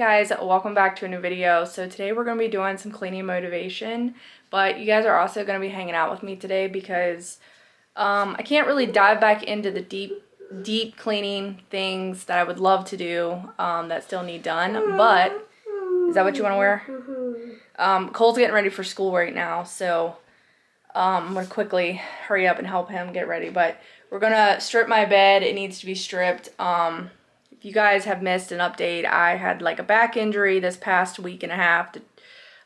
guys, welcome back to a new video. So today we're going to be doing some cleaning motivation, but you guys are also going to be hanging out with me today because I can't really dive back into the deep cleaning things that I would love to do that still need done. But is that what you want to wear? Cole's getting ready for school right now, so I'm going to quickly hurry up and help him get ready. But we're going to strip my bed. It needs to be stripped. If you guys have missed an update, I had like a back injury this past week and a half.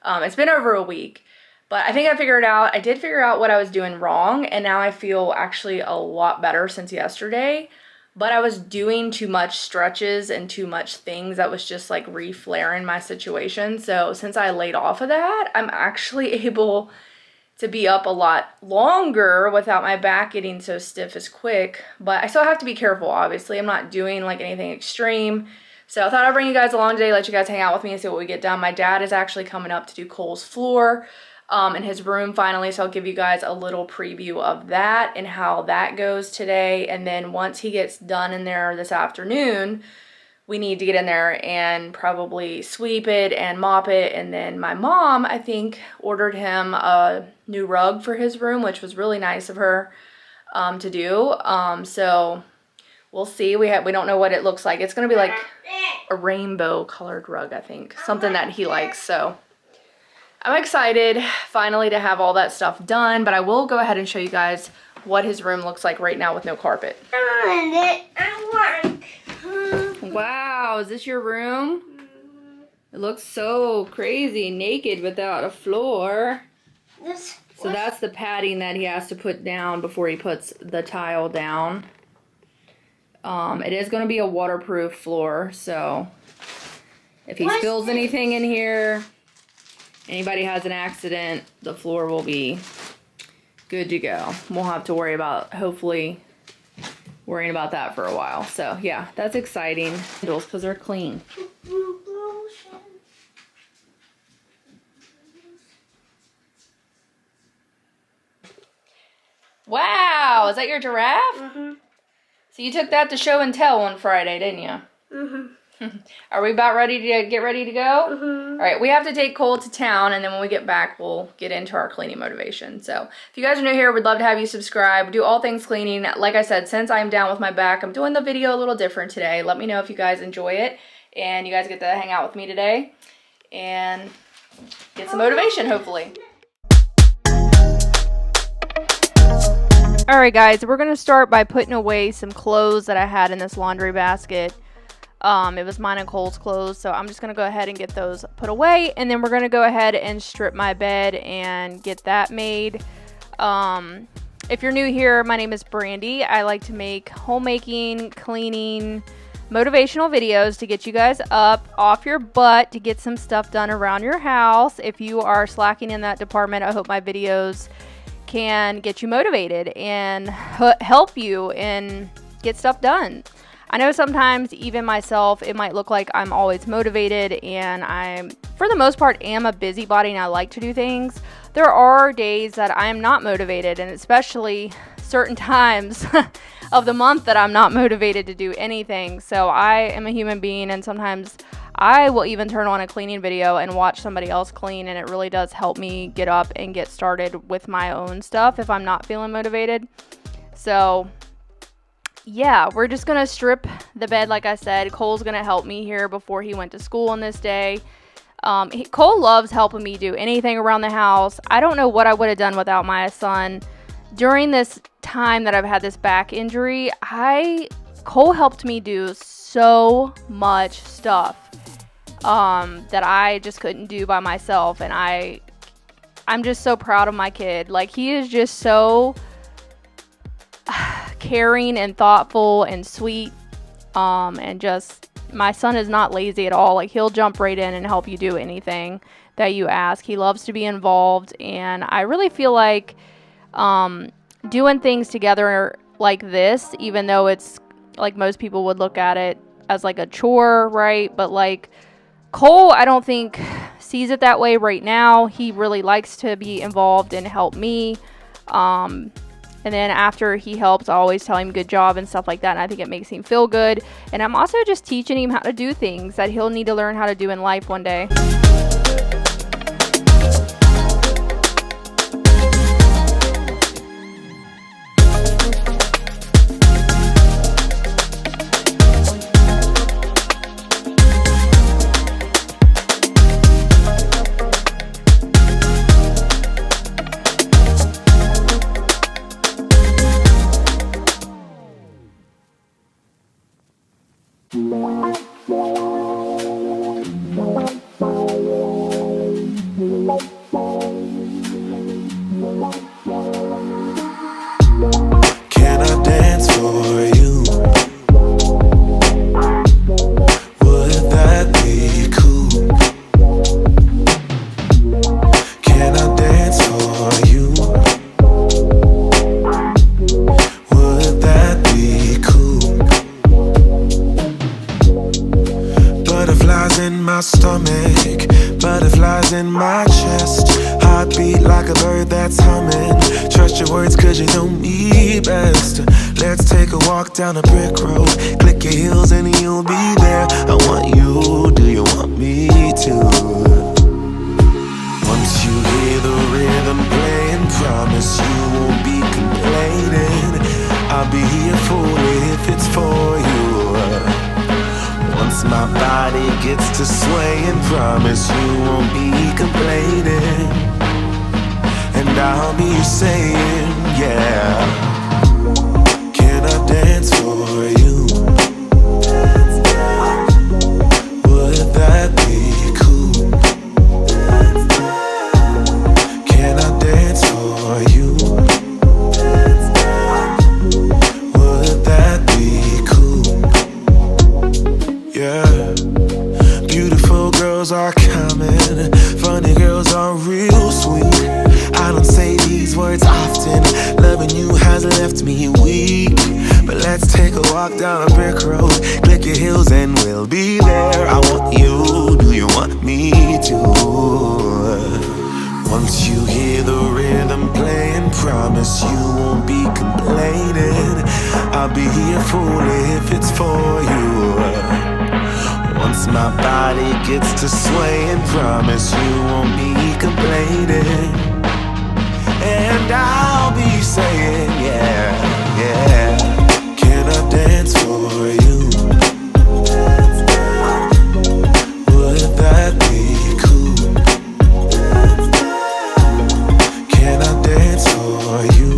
It's been over a week, but I think I figured it out. I did figure out what I was doing wrong, and now I feel actually a lot better since yesterday. But I was doing too much stretches and too much things that was just like re-flaring my situation. So since I laid off of that, I'm actually able to be up a lot longer without my back getting so stiff as quick. But I still have to be careful, obviously. I'm not doing like anything extreme. So I thought I'd bring you guys along today, let you guys hang out with me and see what we get done. My dad is actually coming up to do Cole's floor in his room finally. So I'll give you guys a little preview of that and how that goes today. And then once he gets done in there this afternoon, we need to get in there and probably sweep it and mop it. And then my mom, I think, ordered him a new rug for his room, which was really nice of her to do. So we'll see. We don't know what it looks like. It's going to be like a rainbow colored rug, I think. Something that he likes. So I'm excited finally to have all that stuff done. But I will go ahead and show you guys what his room looks like right now with no carpet. Wow, is this your room? It looks so crazy naked without a floor. So that's the padding that he has to put down before he puts the tile down. It is going to be a waterproof floor, so if he spills anything in here, anybody has an accident, the floor will be good to go. We'll have to worry about, hopefully, worrying about that for a while. So yeah, that's exciting. Because they're clean. Wow, is that your giraffe? Mm-hmm. So you took that to show and tell on Friday, didn't you? Mm-hmm. Are we about ready to get ready to go? Mm-hmm. All right, we have to take Cole to town, and then when we get back, we'll get into our cleaning motivation. So if you guys are new here, we'd love to have you subscribe. We do all things cleaning. Like I said, since I'm down with my back, I'm doing the video a little different today. Let me know if you guys enjoy it, and you guys get to hang out with me today and get some motivation, hopefully. All right, guys, we're going to start by putting away some clothes that I had in this laundry basket. It was mine and Cole's clothes, so I'm just going to go ahead and get those put away, and then we're going to go ahead and strip my bed and get that made. If you're new here, my name is Brandy. I like to make homemaking, cleaning, motivational videos to get you guys up off your butt to get some stuff done around your house. If you are slacking in that department, I hope my videos can get you motivated and help you and get stuff done. I know sometimes, even myself, it might look like I'm always motivated, and I'm, for the most part, am a busybody and I like to do things. There are days that I'm not motivated, and especially certain times of the month that I'm not motivated to do anything. So I am a human being, and sometimes I will even turn on a cleaning video and watch somebody else clean, and it really does help me get up and get started with my own stuff if I'm not feeling motivated. So yeah, we're just going to strip the bed, like I said. Cole's going to help me here before he went to school on this day. Cole loves helping me do anything around the house. I don't know what I would have done without my son. During this time that I've had this back injury, Cole helped me do so much stuff that I just couldn't do by myself. And I'm just so proud of my kid. Like, he is just so caring and thoughtful and sweet, and just, my son is not lazy at all. Like, he'll jump right in and help you do anything that you ask. He loves to be involved, and I really feel like doing things together like this, even though it's like most people would look at it as like a chore, right? But like, Cole, I don't think sees it that way right now. He really likes to be involved and help me. And then after he helps, I always tell him good job and stuff like that, and I think it makes him feel good. And I'm also just teaching him how to do things that he'll need to learn how to do in life one day. Can I dance for you? Would that be cool? Can I dance for you? Would that be cool? Butterflies in my stomach, butterflies in my chest. Heartbeat like a bird that's humming. Trust your words cause you know me best. Let's take a walk down a brick road. Click your heels and you'll be there. I want you, do you want me to? Once you hear the rhythm playing, promise you won't be complaining. I'll be here for it if it's for you. Once my body gets to swaying, promise you won't be complaining. And I'll be saying, yeah. Can I dance for you? Would that be cool? Can I dance for you? Would that be cool? Yeah. Beautiful girls are common, funny girls are real sweet. I don't say these words often, loving you has left me weak. But let's take a walk down a brick road, click your heels and we'll be there. I want you, do you want me to? Once you hear the rhythm playing, promise you won't be complaining. I'll be here for it if it's for you. Once my body gets to swaying, promise you won't be complaining. And I'll be saying, yeah, yeah. Can I dance for you? Would that be cool? Can I dance for you?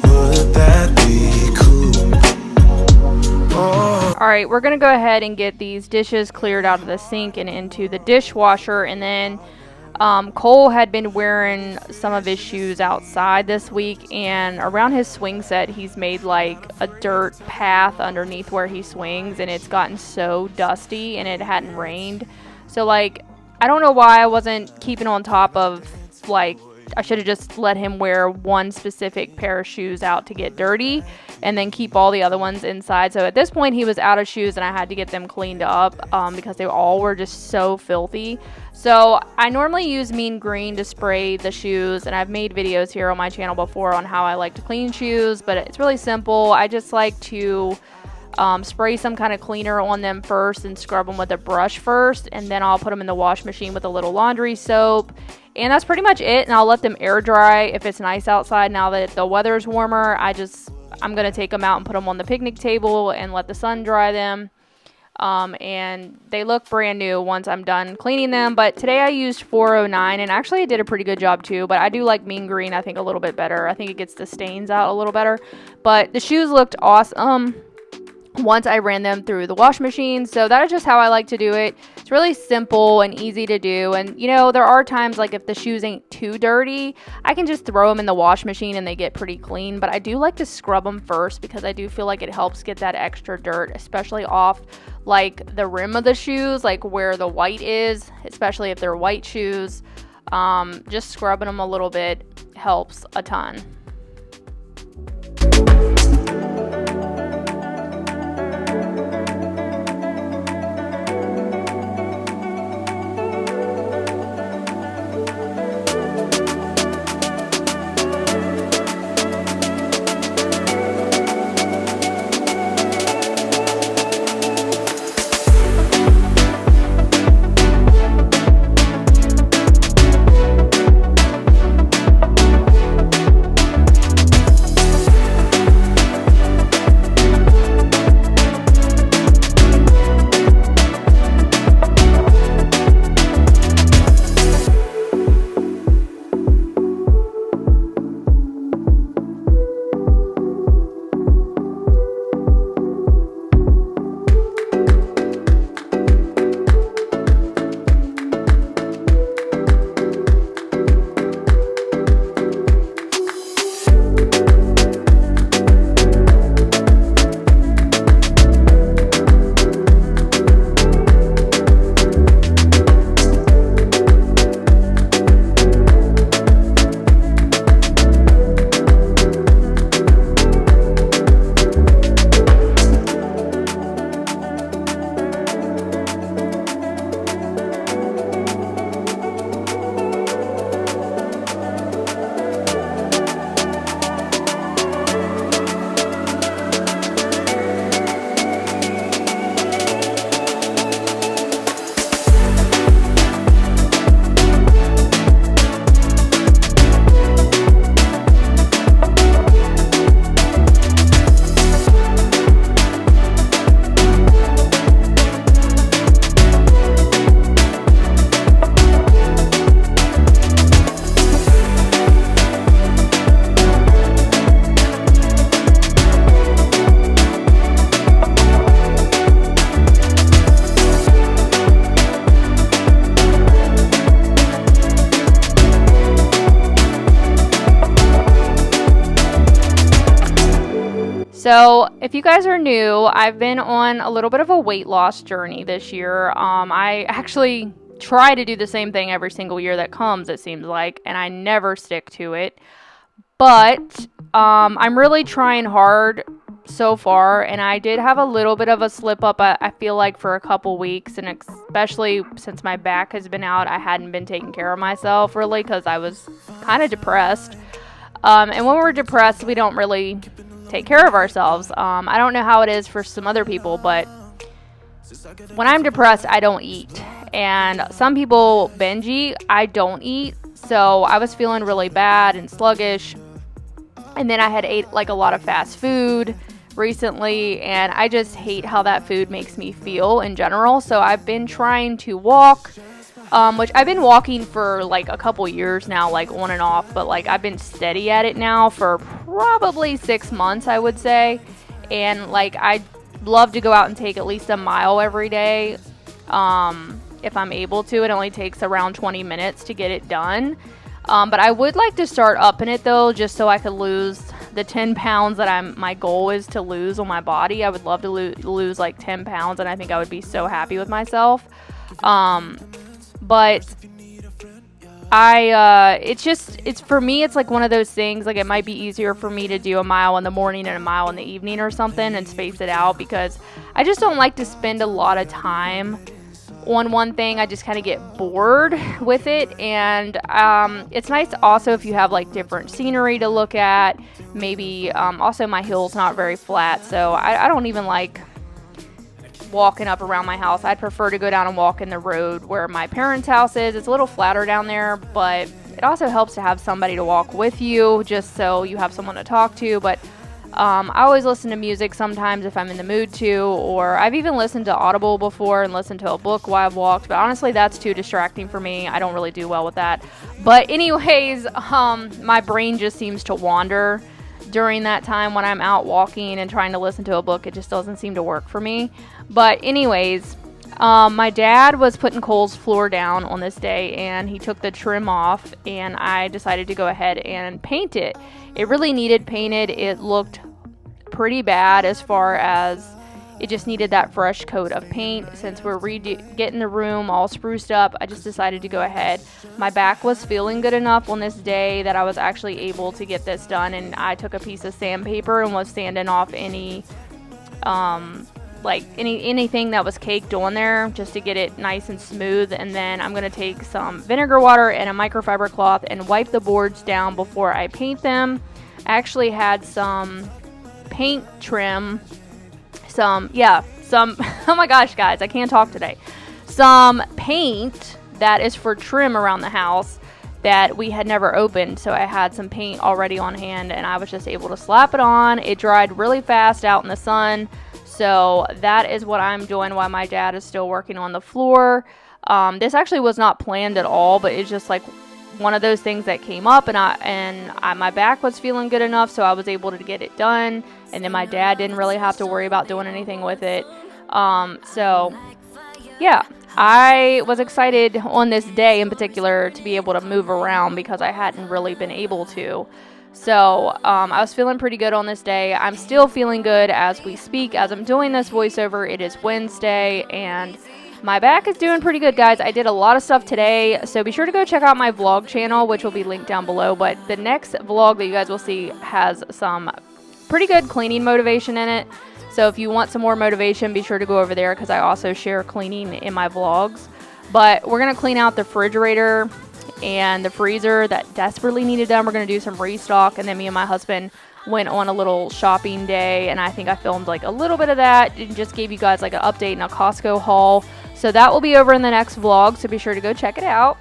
Would that be cool? Oh. Alright, we're going to go ahead and get these dishes cleared out of the sink and into the dishwasher, and then Cole had been wearing some of his shoes outside this week, and around his swing set he's made like a dirt path underneath where he swings, and it's gotten so dusty, and it hadn't rained. So like, I don't know why I wasn't keeping on top of, like, I should have just let him wear one specific pair of shoes out to get dirty and then keep all the other ones inside. So at this point he was out of shoes and I had to get them cleaned up because they all were just so filthy. So I normally use Mean Green to spray the shoes, and I've made videos here on my channel before on how I like to clean shoes, but it's really simple. I just like to spray some kind of cleaner on them first and scrub them with a brush first, and then I'll put them in the wash machine with a little laundry soap, and that's pretty much it. And I'll let them air dry if it's nice outside. Now that the weather's warmer, I'm gonna take them out and put them on the picnic table and let the sun dry them, and they look brand new once I'm done cleaning them. But today I used 409, and actually I did a pretty good job too, but I do like Mean Green, I think, a little bit better. I think it gets the stains out a little better, but the shoes looked awesome once I ran them through the wash machine. So that is just how I like to do it. It's really simple and easy to do. And you know, there are times like if the shoes ain't too dirty, I can just throw them in the wash machine and they get pretty clean. But I do like to scrub them first because I do feel like it helps get that extra dirt, especially off like the rim of the shoes, like where the white is, especially if they're white shoes. Just scrubbing them a little bit helps a ton. if you guys are new, I've been on a little bit of a weight loss journey this year. I actually try to do the same thing every single year that comes, it seems like, and I never stick to it. But I'm really trying hard so far, and I did have a little bit of a slip up, I feel like, for a couple weeks, and especially since my back has been out, I hadn't been taking care of myself really because I was kind of depressed. And when we're depressed, we don't really take care of ourselves. I don't know how it is for some other people, but when I'm depressed, I don't eat. And some people binge eat. I don't eat. So I was feeling really bad and sluggish. And then I had ate like a lot of fast food recently, and I just hate how that food makes me feel in general. So I've been trying to walk, which I've been walking for like a couple years now, like on and off, but like I've been steady at it now for probably 6 months, I would say. And like I love to go out and take at least a mile every day, if I'm able to. It only takes around 20 minutes to get it done. But I would like to start upping it though, just so I could lose the 10 pounds that my goal is to lose on my body. I would love to lose like 10 pounds, and I think I would be so happy with myself. But it's for me, it's like one of those things, like it might be easier for me to do a mile in the morning and a mile in the evening or something and space it out, because I just don't like to spend a lot of time on one thing. I just kind of get bored with it. And it's nice also if you have like different scenery to look at. Maybe also my hill's not very flat, so I don't even like walking up around my house. I'd prefer to go down and walk in the road where my parents' house is. It's a little flatter down there, but it also helps to have somebody to walk with you, just so you have someone to talk to. But I always listen to music sometimes if I'm in the mood to, or I've even listened to Audible before and listened to a book while I've walked, but honestly that's too distracting for me. I don't really do well with that. But anyways, my brain just seems to wander during that time when I'm out walking and trying to listen to a book. It just doesn't seem to work for me. But anyways, my dad was putting Cole's floor down on this day, and he took the trim off, and I decided to go ahead and paint it. It really needed painted. It looked pretty bad as far as it just needed that fresh coat of paint. Since we're getting the room all spruced up, I just decided to go ahead. My back was feeling good enough on this day that I was actually able to get this done, and I took a piece of sandpaper and was sanding off any anything that was caked on there just to get it nice and smooth. And then I'm going to take some vinegar water and a microfiber cloth and wipe the boards down before I paint them. I actually had some paint trim, oh my gosh guys, I can't talk today. Some paint that is for trim around the house that we had never opened, so I had some paint already on hand, and I was just able to slap it on. It dried really fast out in the sun. So that is what I'm doing while my dad is still working on the floor. This actually was not planned at all, but it's just like one of those things that came up, and my back was feeling good enough, so I was able to get it done. And then my dad didn't really have to worry about doing anything with it. So yeah, I was excited on this day in particular to be able to move around because I hadn't really been able to. So I was feeling pretty good on this day. I'm still feeling good as we speak. As I'm doing this voiceover, it is Wednesday, and my back is doing pretty good, guys. I did a lot of stuff today, so be sure to go check out my vlog channel, which will be linked down below. But the next vlog that you guys will see has some pretty good cleaning motivation in it. So if you want some more motivation, be sure to go over there, because I also share cleaning in my vlogs. But we're going to clean out the refrigerator and the freezer that desperately needed done. We're going to do some restock, and then me and my husband went on a little shopping day, and I think I filmed like a little bit of that and just gave you guys like an update and a Costco haul. So that will be over in the next vlog, so be sure to go check it out.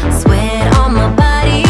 Sweat on my body.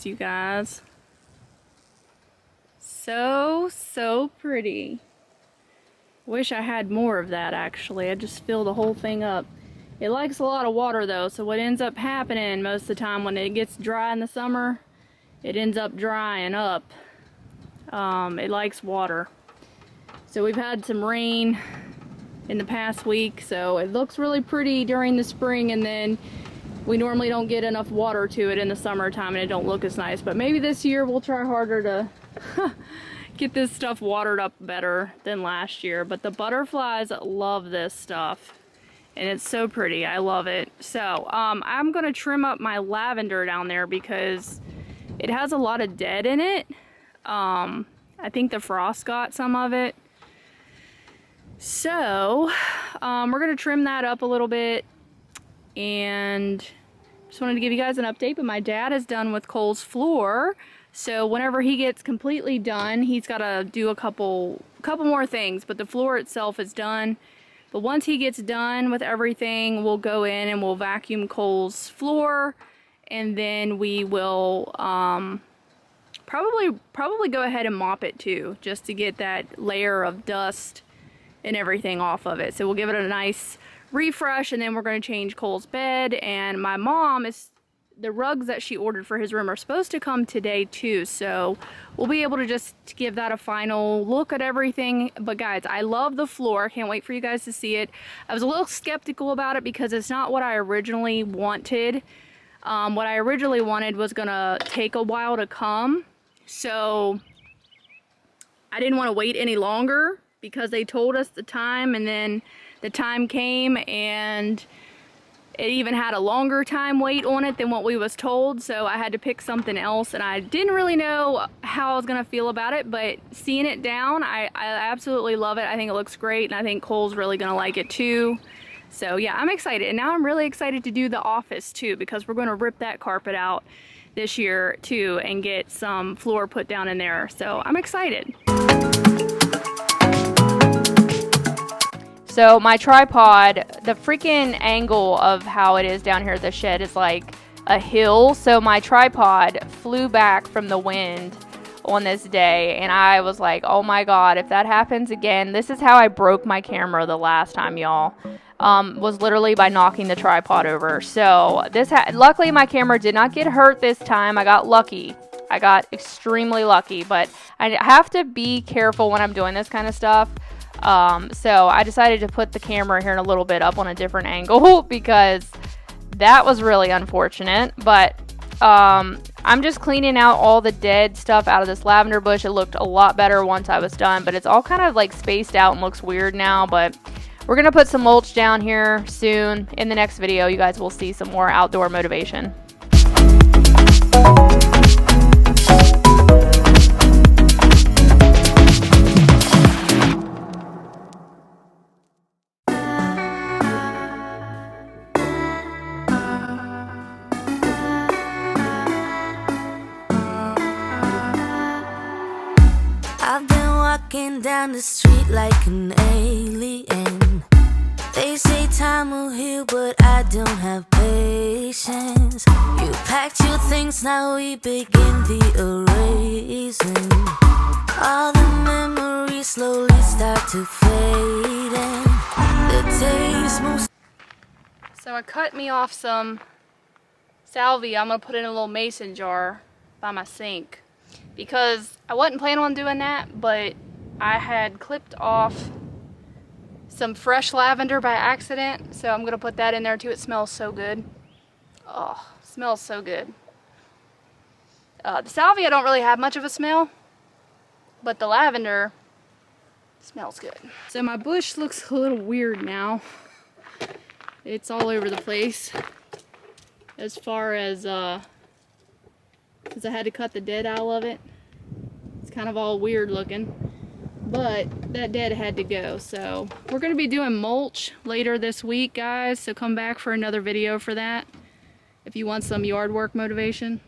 you guys. So pretty. Wish I had more of that actually. I just fill the whole thing up. It likes a lot of water though, so what ends up happening most of the time when it gets dry in the summer, it ends up drying up. It likes water. So we've had some rain in the past week, so it looks really pretty during the spring, and then we normally don't get enough water to it in the summertime and it don't look as nice. But maybe this year we'll try harder to get this stuff watered up better than last year. But the butterflies love this stuff and it's so pretty. I love it. So I'm gonna trim up my lavender down there because it has a lot of dead in it. I think the frost got some of it. So we're gonna trim that up a little bit, and just wanted to give you guys an update. But my dad is done with Cole's floor, so whenever he gets completely done, he's got to do a couple more things, but the floor itself is done. But once he gets done with everything, we'll go in and we'll vacuum Cole's floor, and then we will probably go ahead and mop it too, just to get that layer of dust and everything off of it. So we'll give it a nice refresh, and then we're going to change Cole's bed. And my mom the rugs that she ordered for his room are supposed to come today too, so we'll be able to just give that a final look at everything. But guys, I love the floor. Can't wait for you guys to see it. I was a little skeptical about it because it's not what I originally wanted. What I originally wanted was gonna take a while to come, so I didn't want to wait any longer because they told us the time, and then the time came and it even had a longer time wait on it than what we was told. So I had to pick something else, and I didn't really know how I was gonna feel about it, but seeing it down, I absolutely love it. I think it looks great, and I think Cole's really gonna like it too. So yeah, I'm excited. And now I'm really excited to do the office too, because we're gonna rip that carpet out this year too and get some floor put down in there. So I'm excited. So my tripod, the freaking angle of how it is down here at the shed is like a hill. So my tripod flew back from the wind on this day, and I was like, oh my God, if that happens again. This is how I broke my camera the last time, y'all. Was literally by knocking the tripod over. So luckily my camera did not get hurt this time. I got lucky. I got extremely lucky, but I have to be careful when I'm doing this kind of stuff. So I decided to put the camera here in a little bit up on a different angle because that was really unfortunate. But I'm just cleaning out all the dead stuff out of this lavender bush. It looked a lot better once I was done, but it's all kind of like spaced out and looks weird now. But we're gonna put some mulch down here soon. In the next video, you guys will see some more outdoor motivation. Walking down the street like an alien. They say time will heal, but I don't have patience. You packed your things, now we begin the erasing. All the memories slowly start to fade, and the days move. So I cut me off some salvia. I'm gonna put it in a little mason jar by my sink, because I wasn't planning on doing that, but I had clipped off some fresh lavender by accident, so I'm gonna put that in there too. It smells so good. Oh, smells so good. The salvia don't really have much of a smell, but the lavender smells good. So my bush looks a little weird now. It's all over the place as far as because I had to cut the dead out of it. It's kind of all weird looking, but that dead had to go. So we're going to be doing mulch later this week, guys, so come back for another video for that if you want some yard work motivation.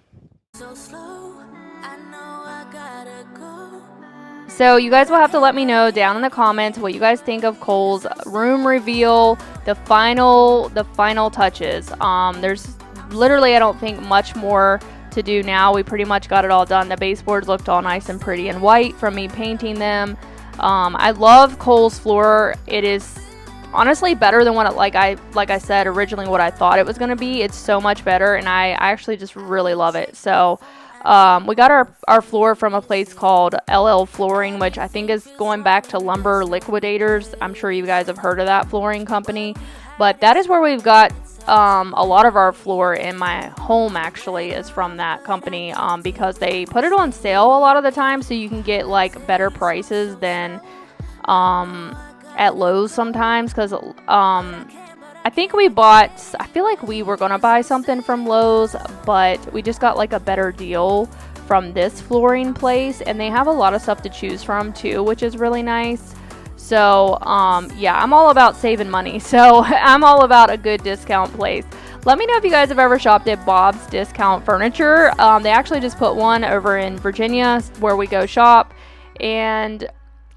So you guys will have to let me know down in the comments what you guys think of Cole's room reveal, the final touches. There's literally, I don't think, much more to do now. We pretty much got it all done. The baseboards looked all nice and pretty and white from me painting them. I love Kohl's floor. It is honestly better than what it, like I said originally, what I thought it was going to be. It's so much better, and I actually just really love it. So we got our floor from a place called LL Flooring, which I think is going back to Lumber Liquidators. I'm sure you guys have heard of that flooring company, but that is where we've got a lot of our floor in my home actually is from that company, because they put it on sale a lot of the time, so you can get like better prices than at Lowe's sometimes, because I think I feel like we were gonna buy something from Lowe's, but we just got like a better deal from this flooring place, and they have a lot of stuff to choose from too, which is really nice. So yeah, I'm all about saving money, so I'm all about a good discount place. Let me know if you guys have ever shopped at Bob's Discount Furniture. They actually just put one over in Virginia where we go shop, and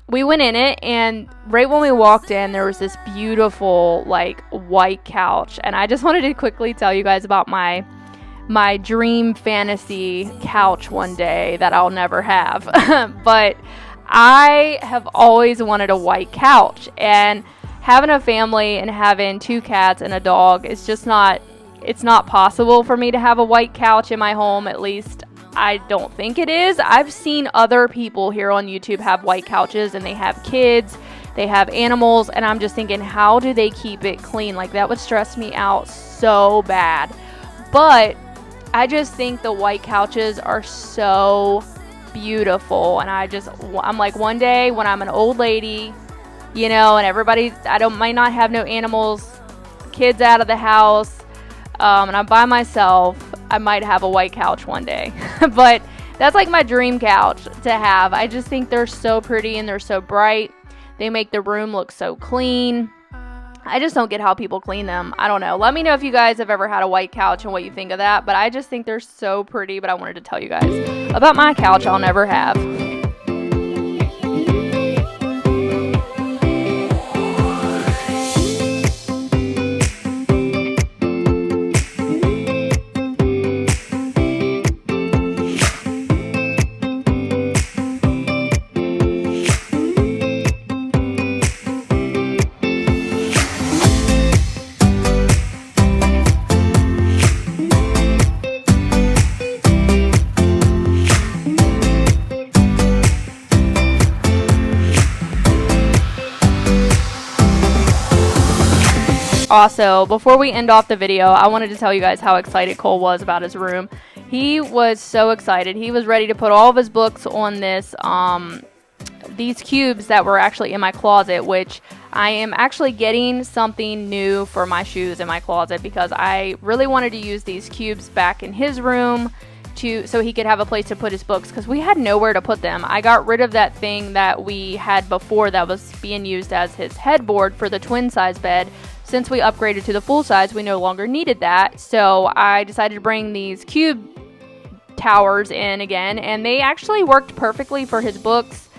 we went in it, and right when we walked in, there was this beautiful like white couch, and I just wanted to quickly tell you guys about my dream fantasy couch one day that I'll never have. But I have always wanted a white couch, and having a family and having 2 cats and a dog is just not possible for me to have a white couch in my home. At least I don't think it is. I've seen other people here on YouTube have white couches, and they have kids, they have animals, and I'm just thinking, how do they keep it clean? Like, that would stress me out so bad. But I just think the white couches are so beautiful, and I'm like, one day when I'm an old lady, you know, and might not have no animals, kids out of the house, and I'm by myself, I might have a white couch one day. But that's like my dream couch to have. I just think they're so pretty, and they're so bright. They make the room look so clean. I just don't get how people clean them. I don't know. Let me know if you guys have ever had a white couch and what you think of that. But I just think they're so pretty. But I wanted to tell you guys about my couch I'll never have. Also, before we end off the video, I wanted to tell you guys how excited Cole was about his room. He was so excited. He was ready to put all of his books on these cubes that were actually in my closet, which I am actually getting something new for my shoes in my closet, because I really wanted to use these cubes back in his room so he could have a place to put his books, because we had nowhere to put them. I got rid of that thing that we had before that was being used as his headboard for the twin size bed. Since we upgraded to the full size, we no longer needed that. So I decided to bring these cube towers in again, and they actually worked perfectly for his books.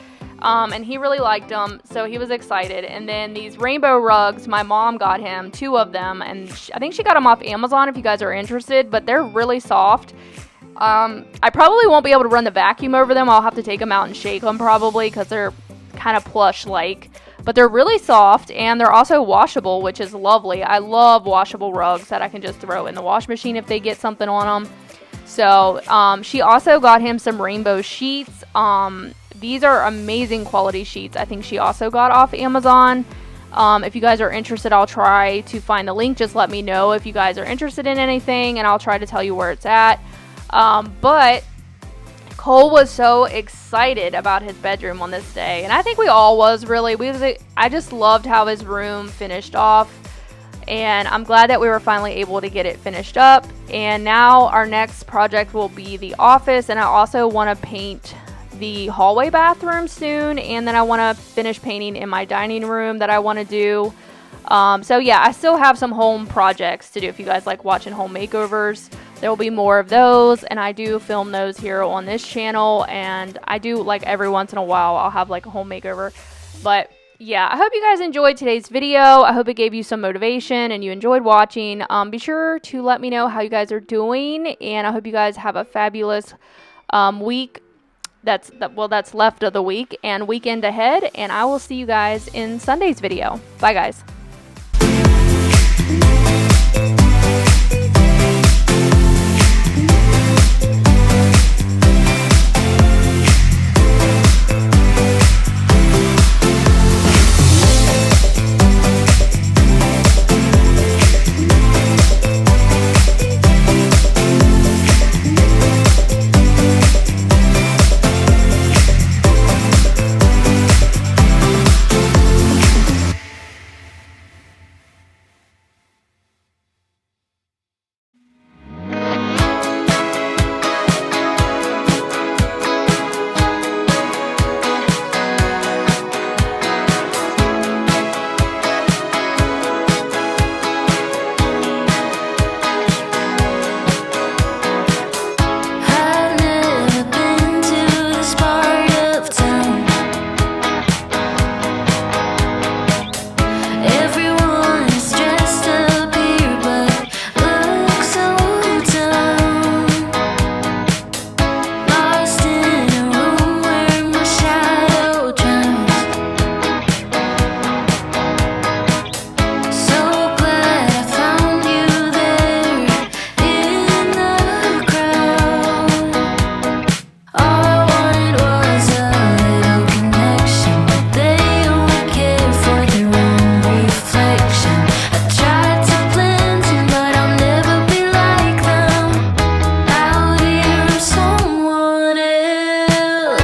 And he really liked them, so he was excited. And then these rainbow rugs, my mom got him 2 of them, and I think she got them off Amazon if you guys are interested, but they're really soft. I probably won't be able to run the vacuum over them. I'll have to take them out and shake them probably, because they're kind of plush-like. But they're really soft, and they're also washable, which is lovely. I love washable rugs that I can just throw in the wash machine if they get something on them. So she also got him some rainbow sheets. These are amazing quality sheets. I think she also got off Amazon. If you guys are interested, I'll try to find the link. Just let me know if you guys are interested in anything, and I'll try to tell you where it's at. But Cole was so excited about his bedroom on this day, and I think we all was really. I just loved how his room finished off, and I'm glad that we were finally able to get it finished up. And now our next project will be the office, and I also want to paint the hallway bathroom soon, and then I want to finish painting in my dining room that I want to do. So yeah, I still have some home projects to do. If you guys like watching home makeovers, there will be more of those, and I do film those here on this channel, and I do, like, every once in a while I'll have like a home makeover. But yeah, I hope you guys enjoyed today's video. I hope it gave you some motivation and you enjoyed watching. Be sure to let me know how you guys are doing, and I hope you guys have a fabulous week that's left of the week and weekend ahead, and I will see you guys in Sunday's video. Bye guys.